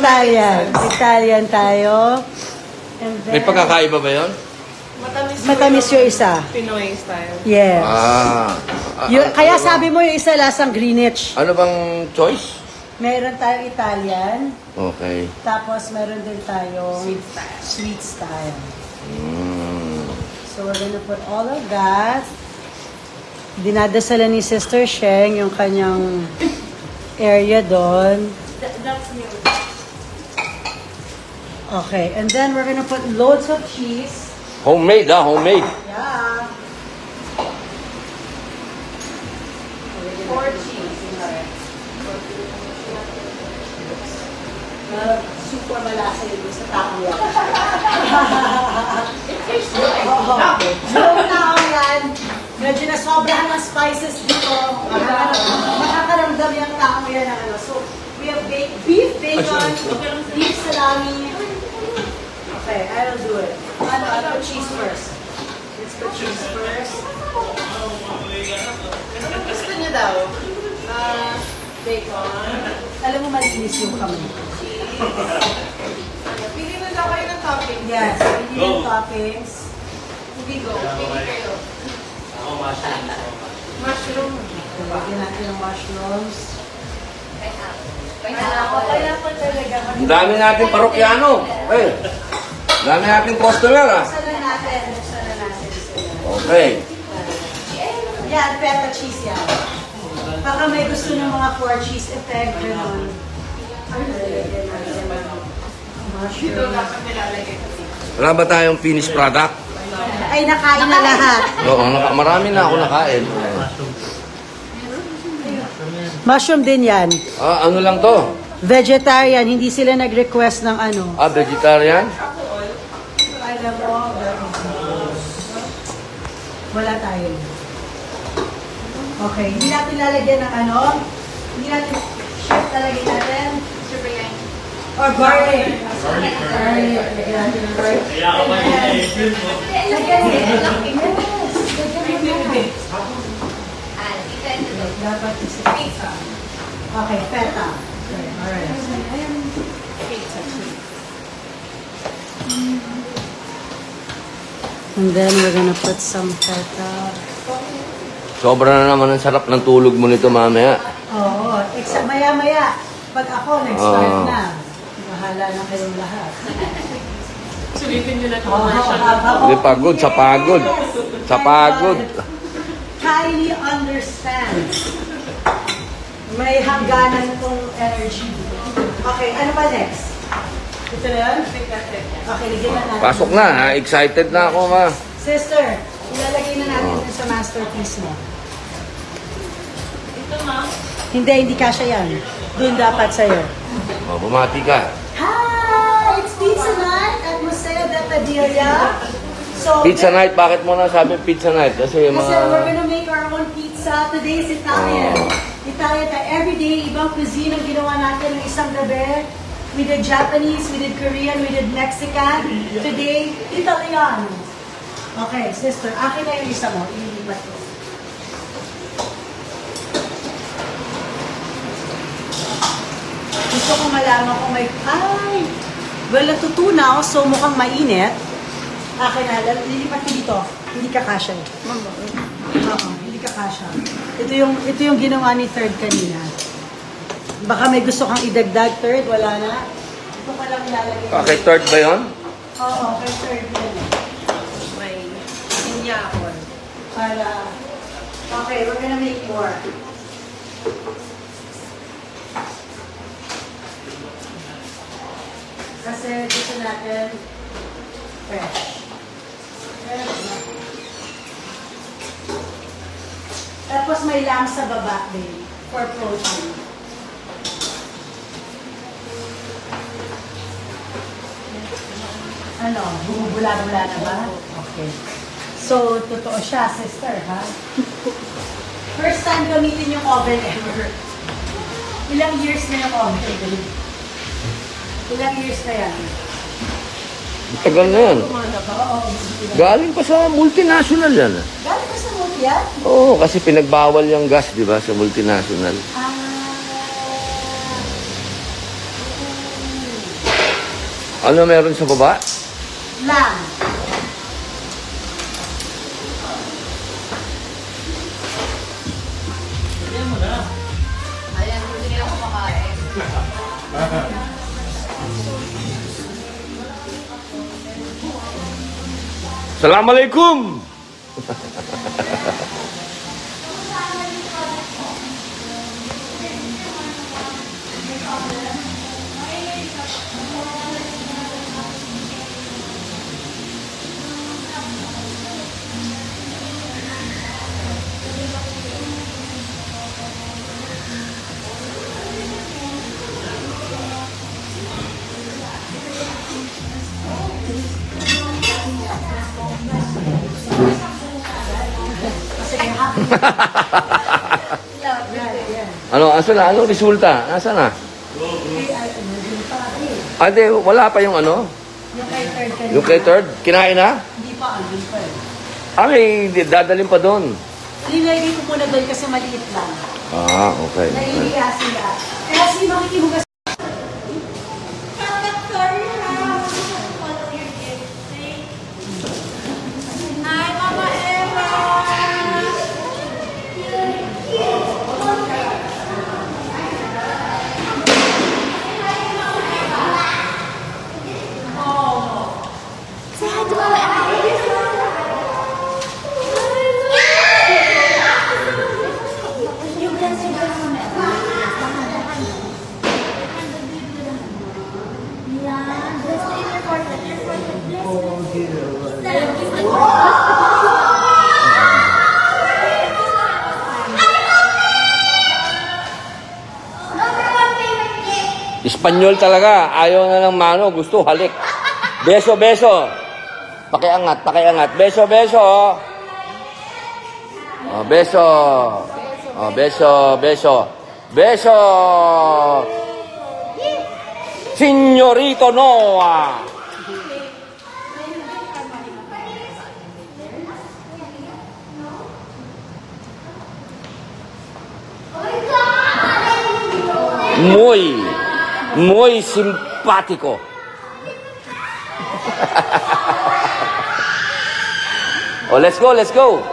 Italian. Italian tayo. And then, May pagkakaiba ba yun? matamis yung isa. Pinoy style. Yes. Kaya ano sabi mo yung isa lasang Greenwich. Ano bang choice? Meron tayong Italian. Okay. Tapos meron din tayong Sweet style. sweet style. Mm. So we're gonna put all of that. Dinadasala ni Sister Sheng yung kanyang area doon. That's new. Okay, and then we're gonna put loads of cheese. Homemade, homemade. Yeah. 4 cheese. Super malasa yun sa tao yan. Yung tao yan, medyo nasobrahan ng spices dito. Makakaramdam yung tao yan ng ano. So, we have beef bacon, beef salami. Okay, I will do it. Ano, cheese first. Let's put cheese first. Ano gusto niyo daw? Bacon. Alam mo, malinis yung kamay. Pili na daw kayo ng topping. Yes, pili yung toppings. Hindi go. Pili kayo. Mushroom. Lagyan natin ng mushrooms. Pineapple talaga. Ang dami natin parokyano. Eh, ang dami natin customer, Buksan na natin. Buksan na natin. Okay. Yan, feta cheese yan. Baka may gusto ng mga 4 cheese effect. Ganun. Dito dapat nilalagay ko. Wala ba tayong finished product? Ay, nakain na lahat. Oo, marami na ako nakain. Mushroom din yan. Ano lang to? Vegetarian, hindi sila nag-request ng ano. Vegetarian? Alam mo, wala tayo. Okay, hindi natin lalagyan ng ano. Hindi natin, chef talagyan natin. Or garlic. Garlic. Lagyan natin ng garlic. Lagyan natin. Yes. Dapat isa. Okay, feta. Okay, alright. And then we're gonna put some feta. Sobra na naman ang sarap ng tulog mo nito mamaya. Oo, maya-maya. Pag ako, nag-start na. Bahala na kayong lahat. Sulitin nyo na ito. Hindi, pagod, sa pagod. Sa pagod. Kylie understands. May hangganan tong energy. Okay, ano pa next? Ito na yun? Okay, lagyan na natin. Pasok na, ha? Excited na ako, ma. Sister, ilalagay na natin dun sa masterpiece mo. Ito, ma'am. Hindi kasha yan. Doon dapat sa'yo. Bumati ka. Hi! It's pizza night at Museo de Padilla. So, Pizza night, bakit mo na sabi pizza night? Kasi Kasi mga... we're gonna make our own pizza. Today is Italian. Italian tayo. Every day, ibang cuisine ang ginawa natin ng isang gabi. We did Japanese, we did Korean, we did Mexican. Today, Italian. Okay, sister, akin na yung isa mo. Ililipat ko. Gusto kong malaman kung may... Ay! Well, natutunaw, so mukhang mainit. Akin na, lilipat ko dito. Hindi ka kasha. Oo, hindi ka kasha. Ito yung ginawa ni Third kanina. Baka may gusto kang idagdag, Third, wala na. Ito pa lang ilalagay. Okay, third ba yun? Oo, kay Third yan. May sinyakon. Para... Okay, we're gonna make more. Kasi gusto natin fresh. Tapos may lamb sa baba din for protein. Ano? Bumubula-bula na ba? Okay. So, totoo siya, sister, ha? First time gamitin yung oven ever. Ilang years na yung oven? Ilang years na yan? Tagal na yan. Oo. Galing pa sa multinational yan. Galing ka sa multi yan? Oo, kasi pinagbawal yung gas, di ba, sa multinational. Ano meron sa baba? Lang. Ayan, hindi ako makain. Assalamualaikum! Ano, asa na? Anong resulta? Asa na? Ate, wala pa yung ano? Yung kay third? Kinain na? Hindi pa, hindi pa eh. Ay, dadalhin pa doon. Nilagay ko muna doon kasi maliit lang. Ah, okay. Naiiya sila. Kaya si makikihugas. Hi, Mama Eva! Espanyol talaga. Ayaw na ng mano. Gusto, halik. Beso, beso. Pakiangat, pakiangat. Beso, beso. Oh, beso. Oh, beso, beso. Beso. Signorito Noah. Muy simpático. Oh, let's go, let's go.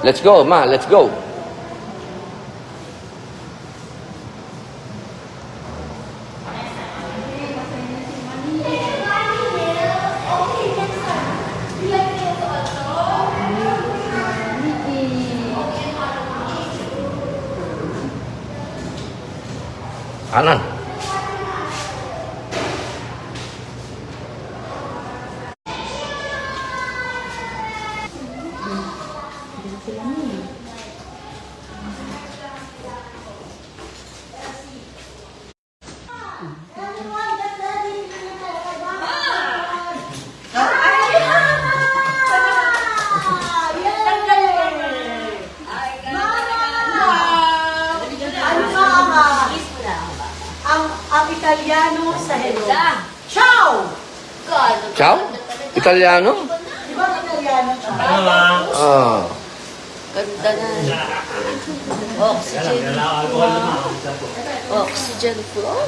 Let's go, ma, let's go. Kanan. Ang Italiano sa hello. Ciao! Ciao? Italiano? Di ba ang Italiano? Ciao. Ah. Ganda na. Oxygen. Oxygen flow.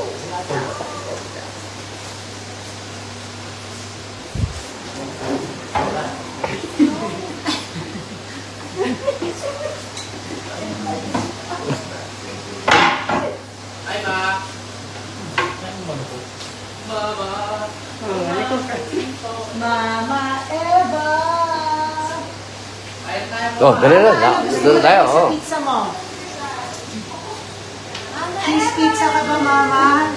Mama Eva! Oh, dali na. Doon tayo, oh. Pizza mo. Cheese pizza ka ba, Mama?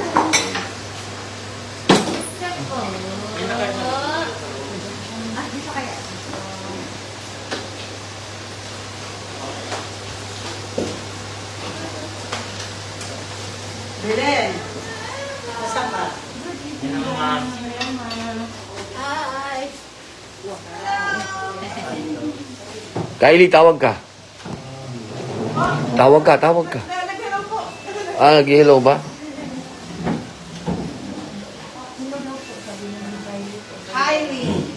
Dito kaya. Belen. Nasaan ka? Hi. Kylie, tawag ka. Tawag ka, tawag ka. Ah, nag-hello ba? Kylie.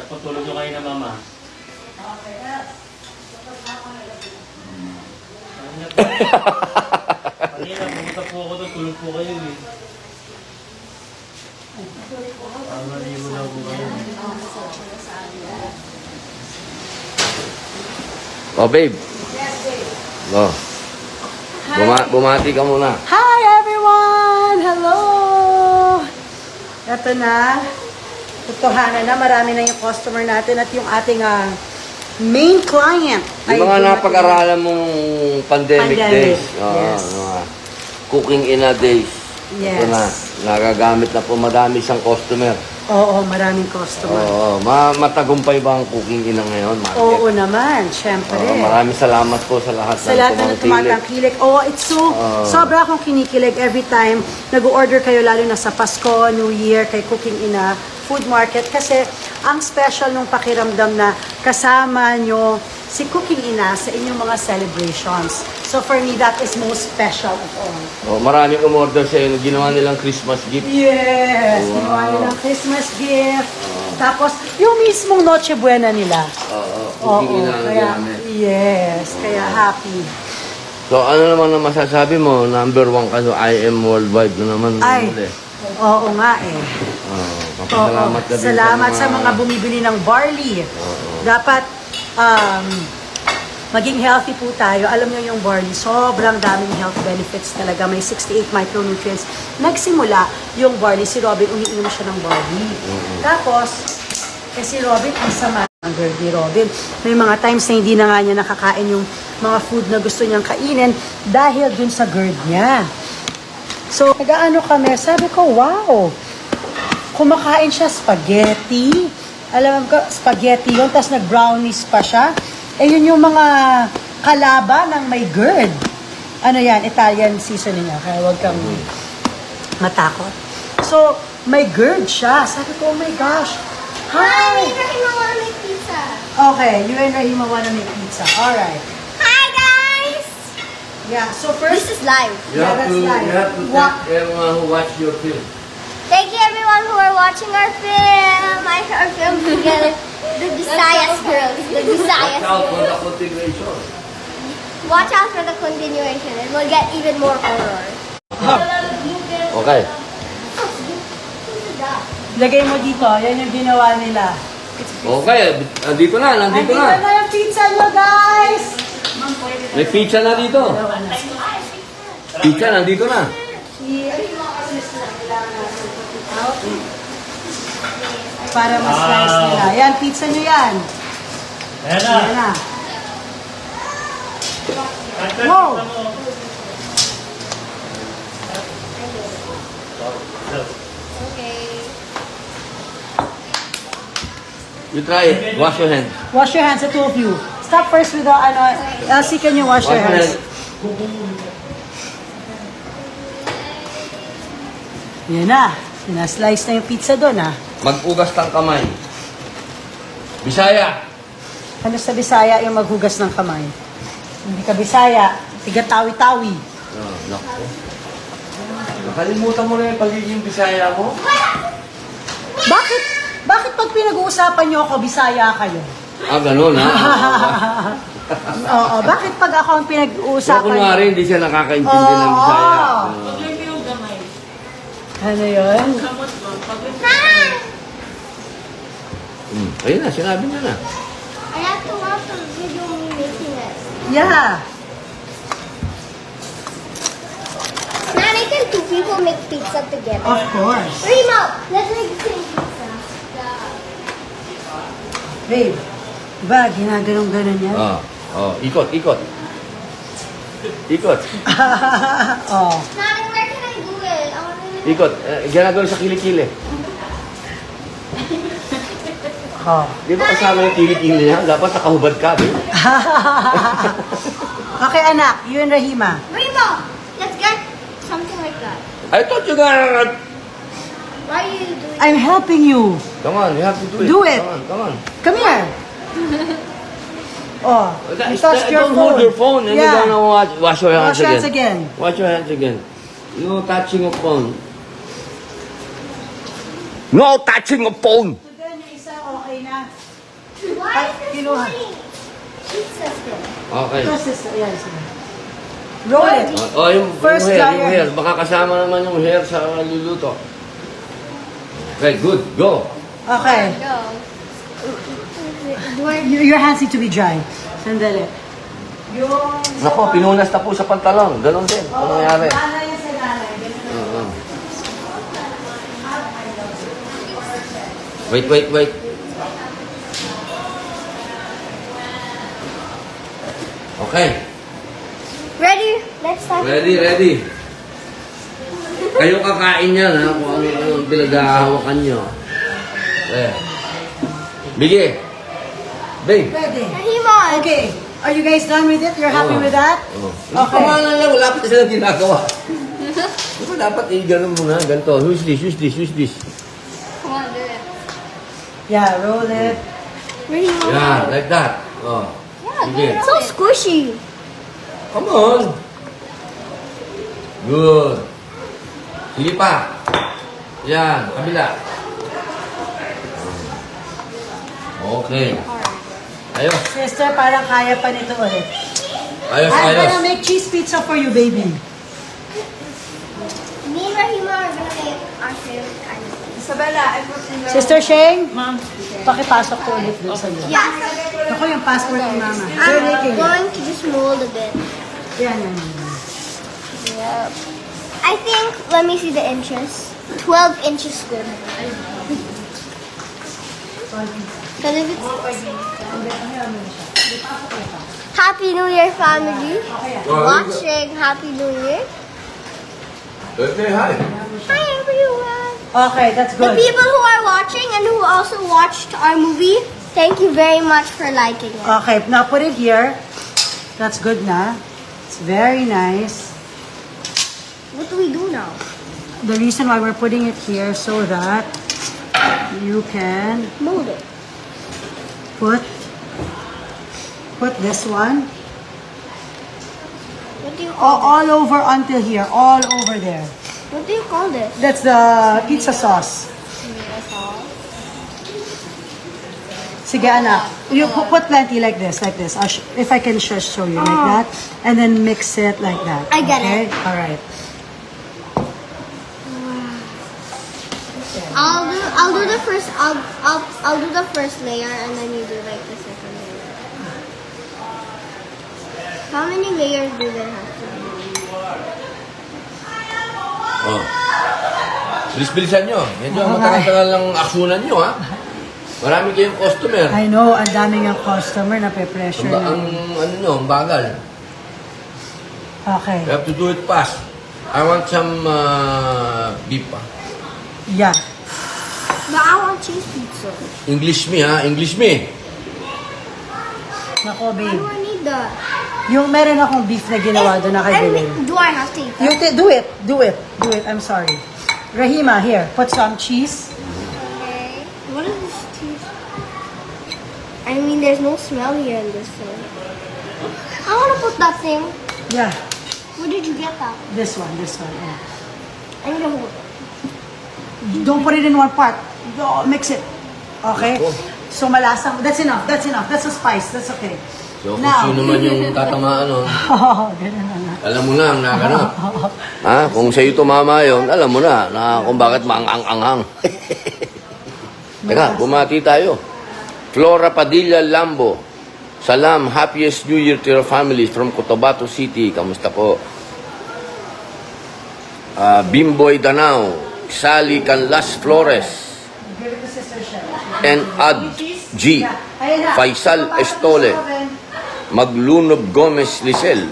Patulog nyo kayo na mama. Kanina, pumunta po ako doon, tulog po kayo eh. Maligo daw po kayo. Oh, babe. Oh. Bumati ka muna. Hi everyone! Hello! Ito na. Tutuhanan na. Marami na yung customer natin at yung ating main client. Yung mga napag-aralan mong pandemic days. Yes. Cooking in a days. Yes. Ito na. Nagagamit na po madami siyang customer. Oo, maraming customer. Oo. Matagumpay ba ang cooking ina ngayon, Market? Oo naman, syempre. Maraming salamat po sa lahat Sa lahat na tumatangkilik. Oh, it's sobra akong kinikilig every time nag-order kayo, lalo na sa Pasko, New Year, kay Cooking Ina Food Market. Kasi ang special nung pakiramdam na kasama nyo si Cooking Ina sa inyong mga celebrations. So for me, that is most special of all. Oh, maraming umorder sa iyo. Ginawa nilang Christmas gift. Yes! Wow. Ginawa nilang Christmas gift. Tapos, yung mismong Noche Buena nila. Cooking Ina ang kaya, ginamit. yes, kaya happy. So, ano naman ang masasabi mo? Number 1 ka, so I am worldwide na naman. Ay, oo nga eh. Salamat ka din Salamat sa mga bumibili ng barley. Dapat maging healthy po tayo. Alam niyo yung barley, sobrang daming health benefits talaga. May 68 micronutrients. Nagsimula yung barley. Si Robin, umiinom siya ng barley. Tapos, si Robin, ang sama ng girl ni Robin. May mga times na hindi na nga niya nakakain yung mga food na gusto niyang kainin dahil dun sa GERD niya. So, nag-ano kami, sabi ko, wow, kumakain siya spaghetti. Alam mo ko, spaghetti yun, tapos nag-brownies pa siya. Eh, yun yung mga kalaban ng may GERD. Ano yan, Italian seasoning niya, kaya huwag kang matakot. So, may GERD siya. Sabi ko, oh my gosh. Hi! Rahima wanna make pizza. Okay, you and Rahima wanna make pizza. Alright. Hi guys! Yeah, so first, This is live. You have that's to, live. you have to What? thank everyone who watched your film. Thank you everyone who are watching our film. Our film together. The Visayas girls. The Visayas Watch out for the girls. continuation. Watch out for the continuation. It will get even more horror. Okay. lagay mo dito. Yan yung ginawa nila. Okay, nandito na. Andito na yung pizza nyo, guys! May pizza na dito. Pizza, nandito na. Para ma-slice nila. Yan, pizza nyo yan. Ayan na. Yan na. Wow! Okay. You try it. Wash your hands. Wash your hands, the two of you. Stop first with the, Elsie, can you wash your hands? Yan na. Sinaslice na yung pizza doon, ha? Mag-ugas ng kamay. Bisaya. Ano sa Bisaya yung maghugas ng kamay? Hindi ka Bisaya, tiga tawi-tawi. Oh, naku. Nakalimutan mo na yung pagiging Bisaya mo? Bakit? Bakit pag pinag-uusapan niyo ako, Bisaya kayo? Ah, ganun ha? Oo, bakit pag ako ang So, pinag-uusapan kunwari, hindi siya nakakaintindi ng Bisaya. Ano yun? Ayun na, sinabi niya na. I have to watch the video of me making it. Yeah. Nanny, can two people make pizza together? Of course. Remo, let's make the same pizza. Babe, diba, ginaganon-ganon yan? Ikot, ikot. Ikot. Oh. Nanny, where can I do it? I want to Ikot. Ginagawin sa kilikili. Oh. Di ba kasama yung kilikili niya? Dapat nakahubad ka, di? Okay, anak, you and Rahima. Remo, let's get something like that. I thought you got... Why are you doing I'm helping you. Come on, you have to do it. Do it. Come on, come on. Come here. Oh, you touched your Don't phone. hold your phone and you're gonna wash your hands Wash your hands again. Wash your hands again. No touching of phone. No touching of phone. So then, yung isa okay na. Why is this kinuha. morning? Pizza still. Okay. Ito, sister. Yan, sige. Roll it. Oh, yung First hair, dryer. yung hair. Baka kasama naman yung hair sa luluto. Okay, good. Go. Okay. Go. Do I... Your hands need to be dry. Sandali. Yung... Nako, pinunas na po sa pantalon. Ganon din. Ano nangyari? Nanay yung sa nanay. Ganun. Oo. Wait. Okay. Ready? Let's start. Ready. Kayo kakain yan, ha? Kung ano ang pinaghahawakan nyo. Eh. Bigay. Babe. Ready. Rahimon. Okay. Are you guys done with it? You're happy with that? Oh. Okay. Kamalan lang, wala pa silang ginagawa. Diba dapat i-ganon mo na, ganito. Use this. Come on, do it. Yeah, roll it. Rahimon. Yeah, like that. Oh. Sige. It's so squishy. Come on. Good. Sige pa. Yan, kabila. Okay. Ayos. Sister, parang kaya pa nito ulit. Ayos. I'm gonna make cheese pizza for you, baby. Me and Rahima are gonna make our favorite kind of thing. Isabella, I put in your... Sister Shane, pakipasok ko ulit dun sa iyo. Yes. Ako yung passport ni Mama. They're I'm making it. going to just mold a bit. Yan. Yep. I think, let me see the inches. 12 inches good. Because if it's... Happy New Year, family. Watching Happy New Year. Okay, hi. Hi, everyone. Okay, that's The good. people who are watching and who also watched our movie, thank you very much for liking it. Okay, now put it here. That's good na. It's very nice. What do we do now? The reason why we're putting it here so that you can Mold it. put this one What do you call all over until here, all over there. What do you call this? That's the pizza sauce. Sige, anak. You put plenty like this. If I can just show you like that, and then mix it like that. I get okay? it. All right. I'll do the first I'll do the first layer and then you do like the second layer. How many layers do there have to be? Oh. Bilis-bilisan nyo. Medyo matagal-tagal lang aksunan nyo, ha? Marami kayong customer. I know, ang daming ang customer na pe-pressure na. Ang bagal. Okay. You have to do it fast. I want some beef, ha? Yeah. But I want cheese pizza. English me, ha? English me. Nako, Why babe. do I need that? Yung meron akong beef na ginawa doon na kay Belen. Do I have to eat that? Do it. I'm sorry. Rahima, here. Put some cheese. Okay. What is this cheese? I mean, there's no smell here in this thing. I want to put that thing. Yeah. Where did you get that? This one. Yeah. I need to hold it. Don't put it in one part. Mix it. Okay? Ako. So malasang. That's enough. That's a spice. That's okay. So, kung sino man yung tatamaan nun, Ganun na nga. alam mo na ang naganap. Ha? Kung sa'yo tumama yun, alam mo na kung bakit maangang-anghang. Teka, bumati tayo. Flora Padilla Lambo. Salam, happiest New Year to your family from Cotabato City. Kamusta po? Bimboy Danao. Sally Canlas Flores. Give it to Sister Chef. And Ad G. Ayan na. Faisal Estole. Maglunob Gomez Lisel.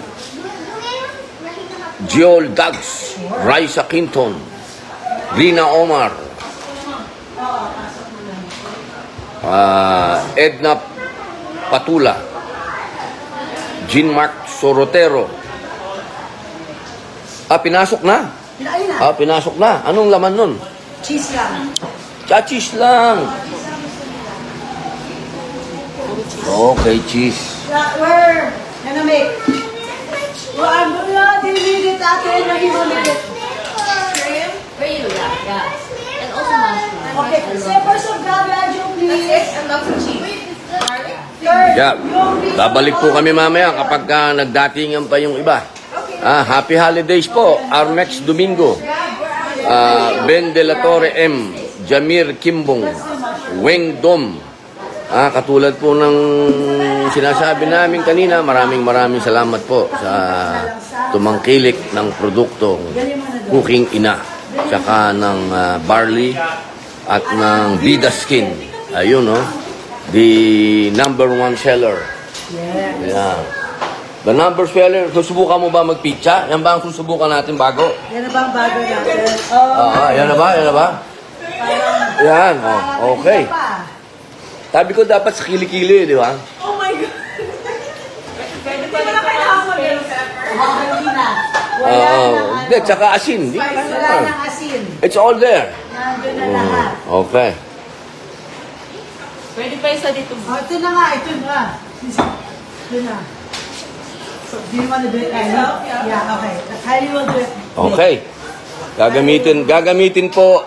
Joel Dags. Raisa Quinton. Rina Omar. Edna Patula. Jean Mark Sorotero. Pinasok na. Ayun na. Pinasok na. Anong laman nun? Cheese lang. Chachis lang. Okay, cheese. We're gonna make. Well, I'm gonna delete it after Rahima make it. Where you? Yeah. And also mushroom. Okay, separate some gabaggio, please. And lots of cheese. Third, Yeah. yung reason Babalik po kami mamaya kapag nagdatingan pa yung iba. Happy holidays po. Our next Domingo. Ben De La Torre M. Jamir Kimbong. Weng Dom. Katulad po ng sinasabi namin kanina, maraming salamat po sa tumangkilik ng produktong Cooking Ina. Tsaka ng barley at ng Vida Skin. Ayun, no? The number one seller. Yes. Yeah. The number seller, susubukan mo ba mag-pizza? Yan ba ang susubukan natin bago? Yan na ba ang bago natin? Yan na ba? Yan na ba? Yan, okay. Sabi ko dapat sa kilikili, di ba? Oh my God! Hindi na kailangan mag-yellow pepper. Hindi na. Wala na. Hindi, tsaka asin. Di? Wala nang asin. It's all there. Nandun na lahat. Okay. Pwede pa isa dito. Oh, ito na nga, ito na. Ito na. So, do you want to do it, Kylie? Yeah, okay. Kylie will do it. Okay.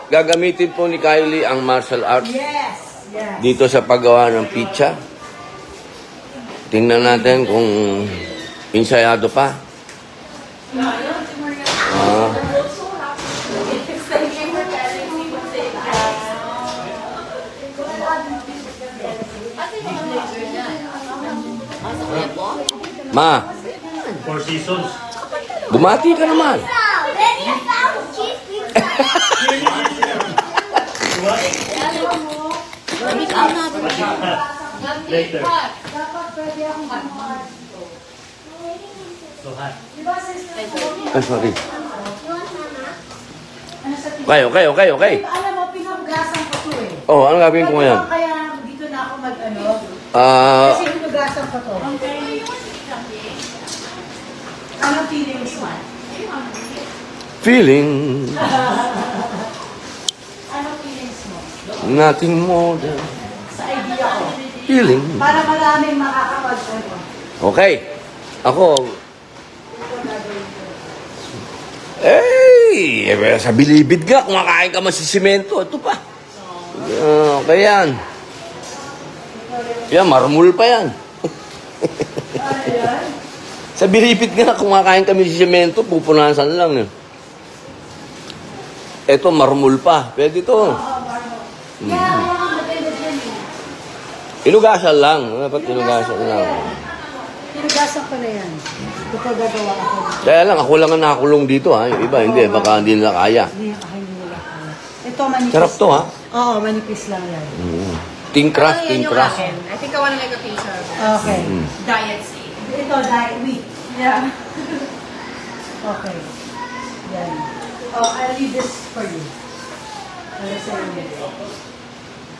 Gagamitin po ni Kylie ang martial arts Yes, yes. dito sa paggawa ng pizza. Tingnan natin kung insayado pa. Ma, Four Seasons. bumati ka naman. Later. Dapat pwede akong gumawa. So hot. Diba, sister? Ay, sorry. Ano sa tingin? Okay. Alam mo, pinugasan ko to eh. Oh, ano gagawin ko ngayon? Kaya dito na ako mag-ano. Ah, Kasi pinugasan ko to. Anong feelings mo? feeling Anong feelings mo? nothing more than Sa idea ko. feeling. Para maraming makakapag-ano. Okay. Ako, sa bilibid ka, kumakain ka masisimento. Ito pa. Okay yan. Yan, marmol pa yan. Sa bilibid nga, kumakain kami sa simento, pupunasan lang. Ito, marmol pa. Pwede ito. Inugasan lang. Dapat inugasan lang. Pinugasan ko na yan. Ito gagawa ako. Kaya lang, ako lang ang nakakulong dito, ha. Yung iba, hindi. Baka hindi nila kaya. Hindi nila kaya. Ito manipis. Sarap to, ha. Oo, manipis lang yan. Ting crush, ting crush. I think I want to make a pizza. Okay. Diet state. Ito, diet week. Yeah. Okay. Yan. Oh, I'll leave this for you. Para sa inyo.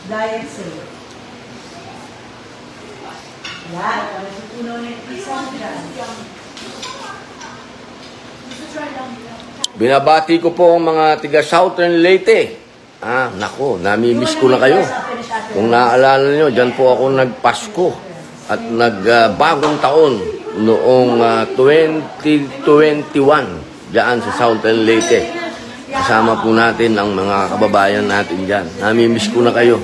Diet safe. Yan. Puno na yung pizza dyan. Binabati ko po ang mga tiga Southern Leyte. Nako, namimiss ko na kayo. Kung naaalala nyo, dyan po ako nagpasko at nagbagong taon noong 2021 dyan sa Southern Leyte. Kasama po natin ang mga kababayan natin dyan. Namimiss ko na kayo.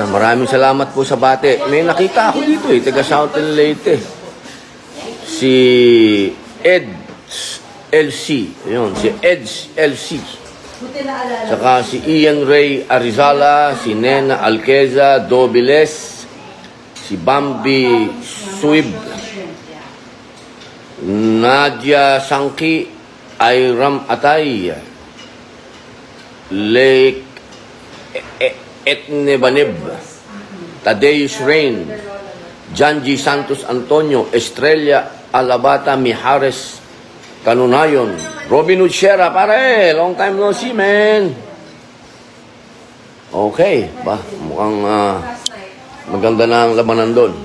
Maraming salamat po sa bati. May nakita ako dito taga Southern Leyte. Si Ed LC. Ayun, si Eds LC. Buti na alala. Saka si Ian Ray Arizala, si Nena Alqueza Dobiles, si Bambi Suib, Nadia Sangki, Ayram Atay, Lake Etnebaneb, Tadeus Rain, Janji Santos Antonio, Estrella Alabata Mijares Kanunayon, Robin Hood Sierra, pare, long time no see, man. Okay, mukhang maganda na ang labanan doon.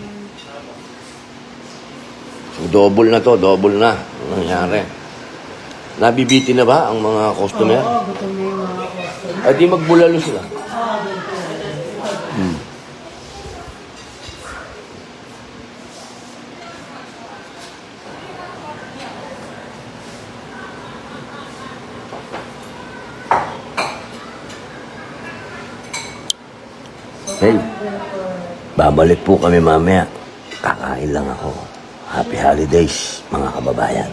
So, double na to, double na. Ano nangyari? Nabibiti na ba ang mga customer? Oo, gutom na yung mga customer. Ay, di magbulalo sila. Hey, Babalik po kami mamaya. Kakain lang ako. Happy holidays, mga kababayan.